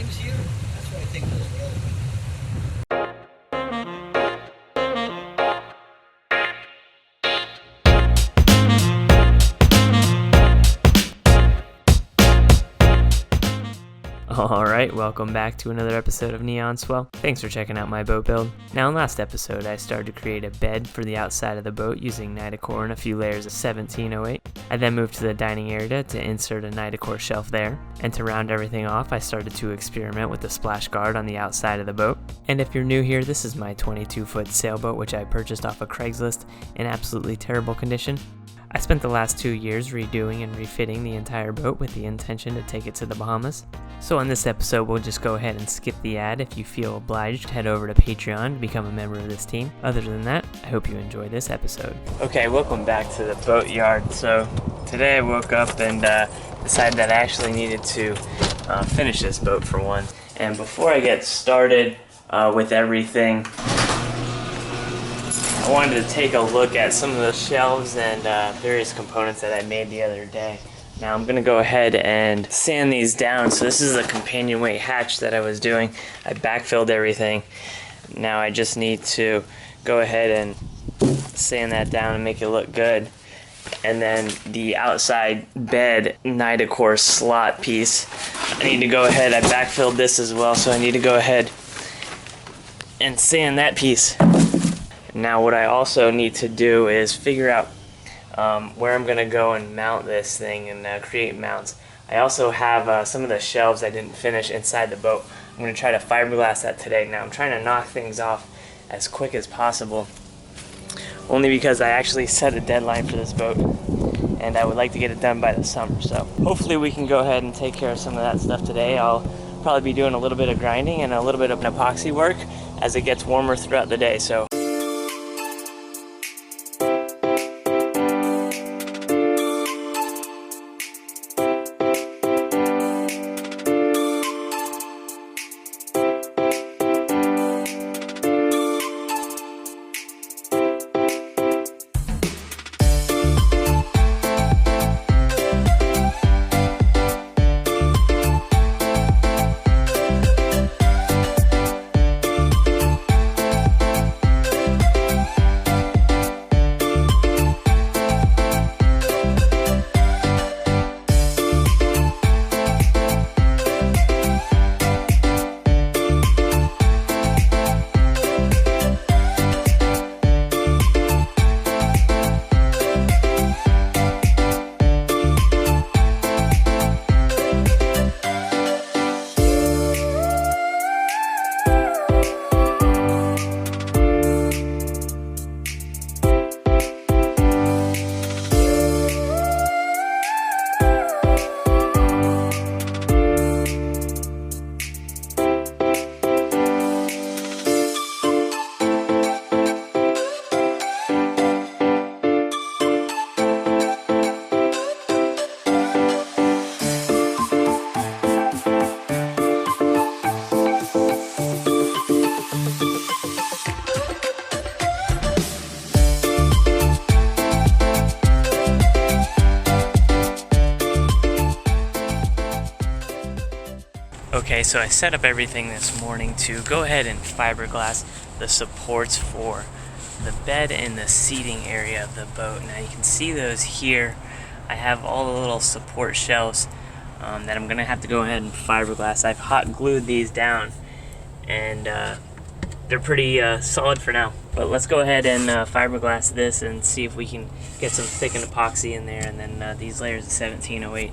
name's here. That's why I think this is relevant. Alright, welcome back to another episode of Neon Swell. Thanks for checking out my boat build. Now in last episode I started to create a bed for the outside of the boat using Nitacore and a few layers of 1708. I then moved to the dining area to insert a Nitacore shelf there, and to round everything off I started to experiment with the splash guard on the outside of the boat. And if you're new here, this is my 22-foot sailboat which I purchased off of Craigslist in absolutely terrible condition. I spent the last 2 years redoing and refitting the entire boat with the intention to take it to the Bahamas. So on this episode we'll just go ahead and skip the ad. If you feel obliged, head over to Patreon to become a member of this team. Other than that, I hope you enjoy this episode. Okay, welcome back to the boat yard. So today I woke up and decided that I actually needed to finish this boat for one. And before I get started with everything, I wanted to take a look at some of the shelves and various components that I made the other day. Now I'm going to go ahead and sand these down. So this is the companion weight hatch that I was doing. I backfilled everything. Now I just need to go ahead and sand that down and make it look good. And then the outside bed Nitacore slot piece, I need to go ahead, I backfilled this as well, so I need to go ahead and sand that piece. Now what I also need to do is figure out where I'm going to go and mount this thing and create mounts. I also have some of the shelves I didn't finish inside the boat. I'm going to try to fiberglass that today. Now I'm trying to knock things off as quick as possible, only because I actually set a deadline for this boat and I would like to get it done by the summer. So hopefully we can go ahead and take care of some of that stuff today. I'll probably be doing a little bit of grinding and a little bit of epoxy work as it gets warmer throughout the day. So okay, so I set up everything this morning to go ahead and fiberglass the supports for the bed and the seating area of the boat. Now you can see those here. I have all the little support shelves that I'm going to have to go ahead and fiberglass. I've hot glued these down and they're pretty solid for now. But let's go ahead and fiberglass this and see if we can get some thickened epoxy in there, and then these layers of 1708.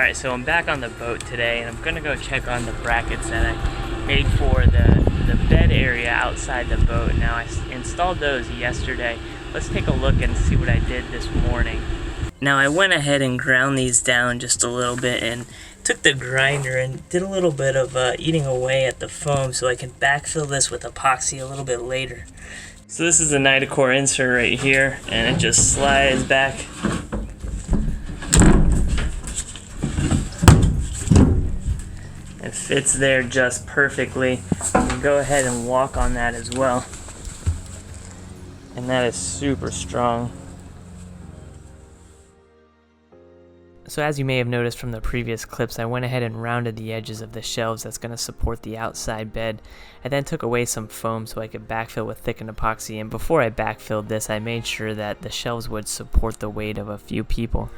Alright, so I'm back on the boat today, and I'm gonna go check on the brackets that I made for the bed area outside the boat. Now, I installed those yesterday. Let's take a look and see what I did this morning. Now, I went ahead and ground these down just a little bit and took the grinder and did a little bit of eating away at the foam so I can backfill this with epoxy a little bit later. So this is the Nitacore insert right here, and it just slides back. It fits there just perfectly. You can go ahead and walk on that as well. And that is super strong. So as you may have noticed from the previous clips, I went ahead and rounded the edges of the shelves that's going to support the outside bed. I then took away some foam so I could backfill with thickened epoxy, and before I backfilled this, I made sure that the shelves would support the weight of a few people.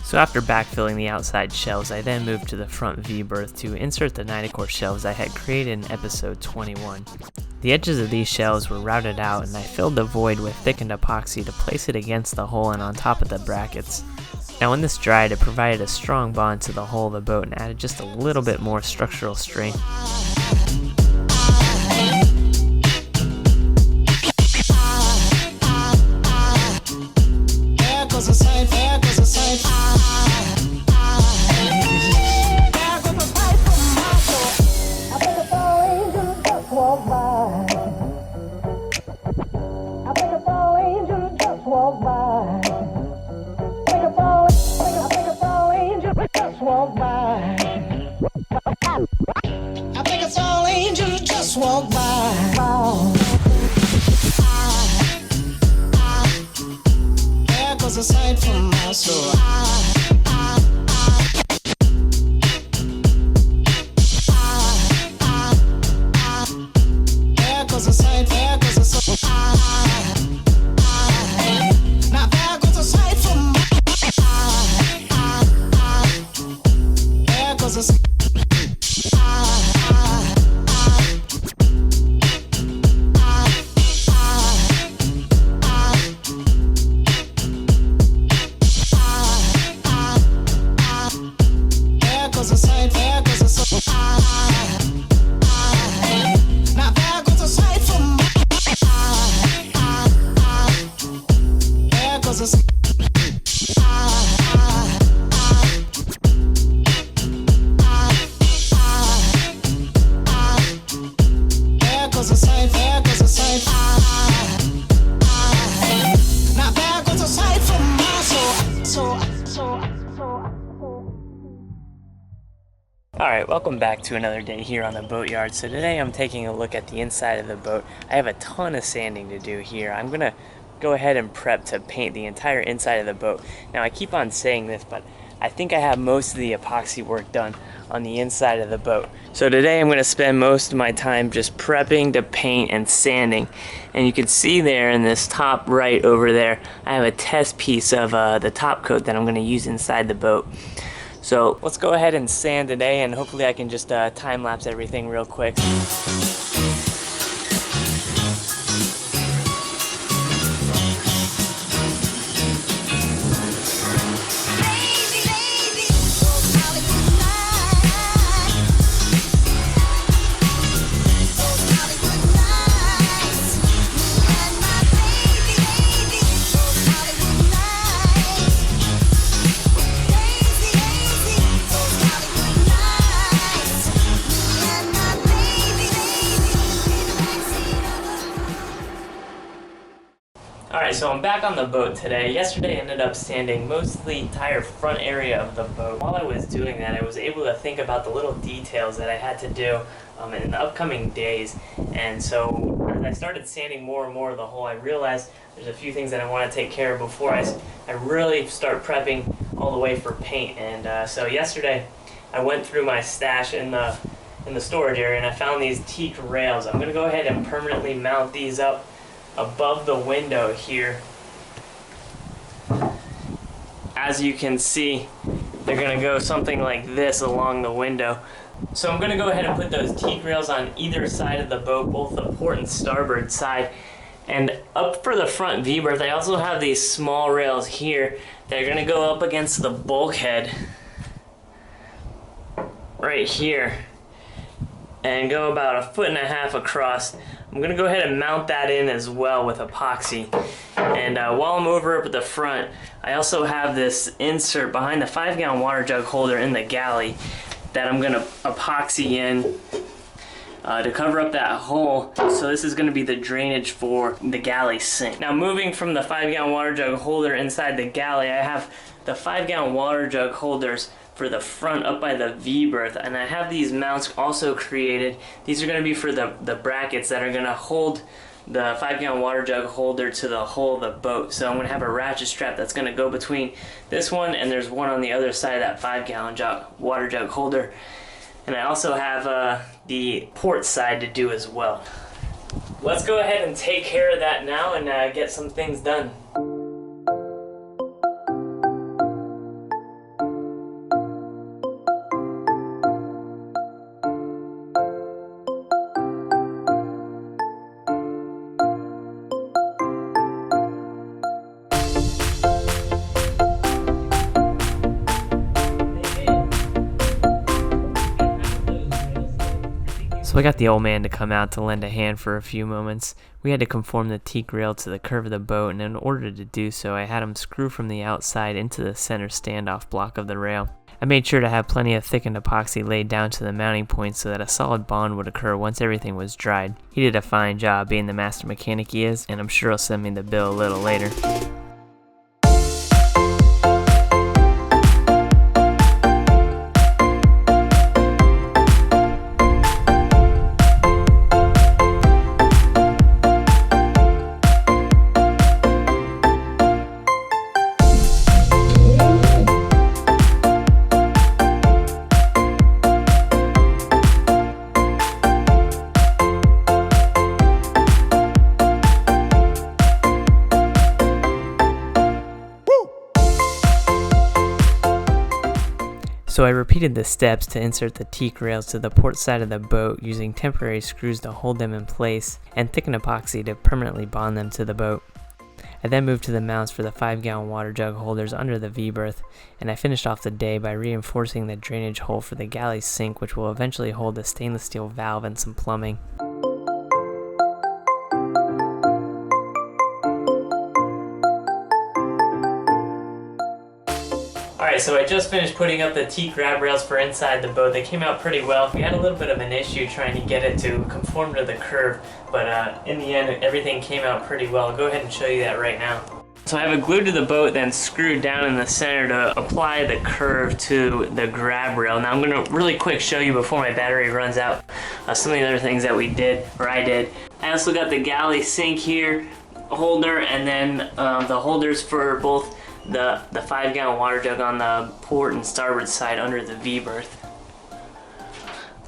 So after backfilling the outside shelves, I then moved to the front V-berth to insert the Nitacore shelves I had created in episode 21. The edges of these shelves were routed out, and I filled the void with thickened epoxy to place it against the hull and on top of the brackets. Now when this dried, it provided a strong bond to the hull of the boat and added just a little bit more structural strength. Aside from my soul, there goes a sight, there goes a soul. Now there goes a sight from my there goes a sight. Alright, welcome back to another day here on the boatyard. So today I'm taking a look at the inside of the boat. I have a ton of sanding to do here. I'm going to go ahead and prep to paint the entire inside of the boat. Now I keep on saying this, but I think I have most of the epoxy work done on the inside of the boat. So today I'm going to spend most of my time just prepping to paint and sanding. And you can see there in this top right over there, I have a test piece of the top coat that I'm going to use inside the boat. So let's go ahead and sand today, and hopefully I can just time lapse everything real quick. Alright, so I'm back on the boat today. Yesterday I ended up sanding most of the entire front area of the boat. While I was doing that, I was able to think about the little details that I had to do in the upcoming days. And so as I started sanding more and more of the hole, I realized there's a few things that I want to take care of before I really start prepping all the way for paint. And so yesterday I went through my stash in the storage area and I found these teak rails. I'm going to go ahead and permanently mount these up above the window here. As you can see, they're going to go something like this along the window. So I'm going to go ahead and put those teak rails on either side of the boat, both the port and starboard side. And up for the front V-berth, I also have these small rails here that are going to go up against the bulkhead right here and go about 1.5 feet across. I'm going to go ahead and mount that in as well with epoxy. And while I'm over up at the front, I also have this insert behind the 5-gallon water jug holder in the galley that I'm going to epoxy in to cover up that hole. So this is going to be the drainage for the galley sink. Now moving from the 5-gallon water jug holder inside the galley, I have the 5-gallon water jug holders for the front up by the V-berth, and I have these mounts also created. These are going to be for the brackets that are going to hold the 5-gallon water jug holder to the hull of the boat. So I'm going to have a ratchet strap that's going to go between this one and there's one on the other side of that 5-gallon water jug holder. And I also have the port side to do as well. Let's go ahead and take care of that now and get some things done. So I got the old man to come out to lend a hand for a few moments. We had to conform the teak rail to the curve of the boat, and in order to do so, I had him screw from the outside into the center standoff block of the rail. I made sure to have plenty of thickened epoxy laid down to the mounting points so that a solid bond would occur once everything was dried. He did a fine job being the master mechanic he is, and I'm sure he'll send me the bill a little later. So I repeated the steps to insert the teak rails to the port side of the boat using temporary screws to hold them in place and thicken epoxy to permanently bond them to the boat. I then moved to the mounts for the 5-gallon water jug holders under the V-berth, and I finished off the day by reinforcing the drainage hole for the galley sink, which will eventually hold a stainless steel valve and some plumbing. Alright, so I just finished putting up the teak grab rails for inside the boat. They came out pretty well. We had a little bit of an issue trying to get it to conform to the curve, but in the end everything came out pretty well. I'll go ahead and show you that right now. So I have it glued to the boat, then screwed down in the center to apply the curve to the grab rail. Now I'm going to really quick show you before my battery runs out some of the other things that we did, or I did. I also got the galley sink here, holder, and then the holders for both the 5-gallon water jug on the port and starboard side under the V-berth.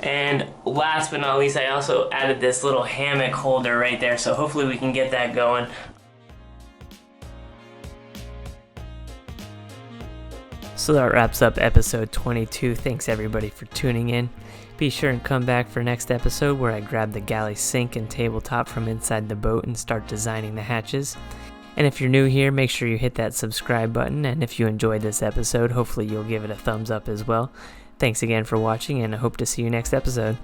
And last but not least, I also added this little hammock holder right there, so hopefully we can get that going. So that wraps up episode 22. Thanks everybody for tuning in. Be sure and come back for next episode where I grab the galley sink and tabletop from inside the boat and start designing the hatches. And if you're new here, make sure you hit that subscribe button, and if you enjoyed this episode, hopefully you'll give it a thumbs up as well. Thanks again for watching, and I hope to see you next episode.